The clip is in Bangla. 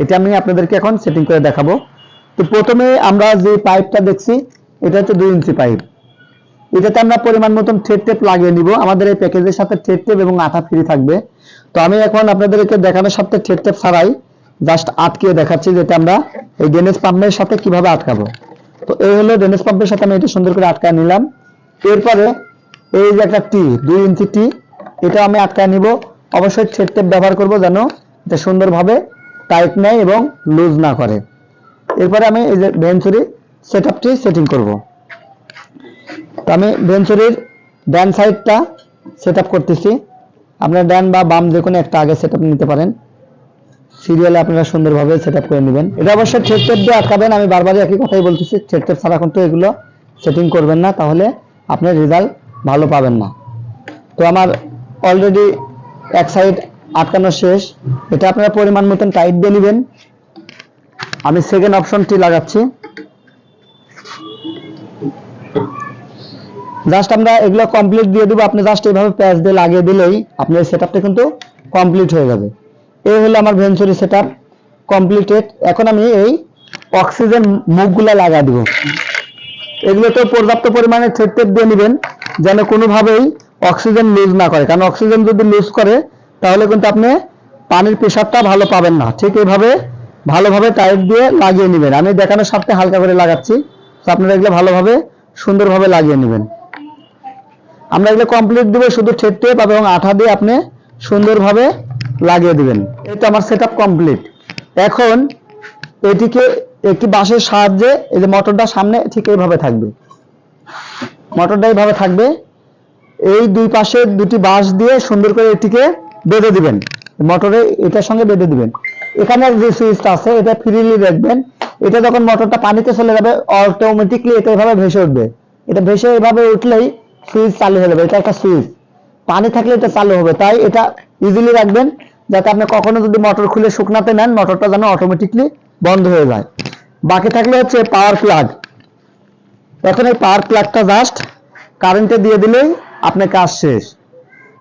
এটা আমি আপনাদেরকে এখন সেটিং করে দেখাবো। তো প্রথমে আমরা যে পাইপটা দেখছি এটা হচ্ছে 2 ইঞ্চি পাইপ। এটাতে আমরা পরিমাণ মতন থ্রেড টেপ লাগিয়ে নিব। আমাদের এই প্যাকেজের সাথে থ্রেড টেপ এবং আঠা ফ্রি থাকবে। তো আমি এখন আপনাদেরকে দেখানোর সাথে থ্রেড টেপ ছাড়াই জাস্ট আটকিয়ে দেখাচ্ছি যেটা আমরা এই ড্রেনেজ পাম্পের সাথে কিভাবে আটকাবো। তো এই হলো ড্রেনেজ পাম্পের সাথে আমি এটা সুন্দর করে আটকায় নিলাম। এরপরে এই যে একটা টি 2 ইঞ্চি টি, এটা আমি আটকায় নিব। অবশ্যই থ্রেড টেপ ব্যবহার করব যেন এটা সুন্দরভাবে টাইট নেয় এবং লুজ না করে। এরপরে আমি এই যে ভেঞ্চুরি সেটআপটি সেটিং করব। তো আমি ভেঞ্চুরির ডান সাইডটা সেটআপ করতেছি। আপনারা ডান বা বাম যে কোনো একটা আগে সেটআপ নিতে পারেন। সিরিয়ালে আপনারা সুন্দরভাবে সেটআপ করে নেবেন। এটা অবশ্যই থ্রেড টেপ দিয়ে আটকাবেন। আমি বারবারই একই কথাই বলতেছি, থ্রেড টেপ ছাড়া কিন্তু এগুলো সেটিং করবেন না, তাহলে আপনার রেজাল্ট ভালো পাবেন না। তো আমার অলরেডি এক সাইড আটকানো শেষ। এটা আপনারা পরিমাণ মতন টাইট দিয়ে নেবেন। আমি সেকেন্ড অপশনটি লাগাচ্ছি। জাস্ট আমরা এগুলো কমপ্লিট দিয়ে দেবো। আপনি জাস্ট এইভাবে প্যাচ দিয়ে লাগিয়ে দিলেই আপনার সেটআপটা কিন্তু কমপ্লিট হয়ে যাবে। এই হলো আমার ভেঞ্চুরি সেটআপ কমপ্লিটেড। এখন আমি এই অক্সিজেন মুখগুলা লাগা দিব। এগুলো তো পর্যাপ্ত পরিমাণে থ্রেড টেপ দিয়ে নেবেন যেন কোনোভাবেই অক্সিজেন লুজ না করে, কারণ অক্সিজেন যদি লুজ করে তাহলে কিন্তু আপনি পানির প্রেশারটা ভালো পাবেন না। ঠিক এইভাবে ভালোভাবে টাইট দিয়ে লাগিয়ে নেবেন। আমি দেখানোর সাথে হালকা করে লাগাচ্ছি, তো আপনারা এগুলো ভালোভাবে সুন্দরভাবে লাগিয়ে নেবেন। আমরা এগুলো কমপ্লিট দিব শুধু থ্রেড টেপ এবং আঠা দিয়ে আপনি সুন্দরভাবে লাগিয়ে দিবেন। এই তো আমার সেটআপ কমপ্লিট। এখন এটিকে একটি বাঁশের সাহায্যে এই যে মোটরটা সামনে ঠিক এইভাবে থাকবে, মোটরটা এইভাবে থাকবে। এই দুই পাশে দুটি বাঁশ দিয়ে সুন্দর করে এটিকে বেঁধে দিবেন, মোটরে এটার সঙ্গে বেঁধে দিবেন। এখানে যে সুইচটা আছে এটা ফ্রিলি রাখবেন। এটা যখন মোটরটা পানিতে চলে যাবে অটোমেটিকলি এটা এভাবে ভেসে উঠবে। এটা ভেসে এভাবে উঠলেই সুইচ চালু হয়ে যাবে। এটা একটা সুইচ, পানি থাকলে এটা চালু হবে। তাই এটা ইজিলি রাখবেন যাতে আপনি কখনো যদি মোটর খুলে শুকনাতে নেন মোটরটা যেন অটোমেটিকলি বন্ধ হয়ে যায়। বাকি থাকলে হচ্ছে পাওয়ার প্লাগ। এখন এই পাওয়ার প্লাগটা জাস্ট কারেন্টে দিয়ে দিলেই আপনার কাজ শেষ।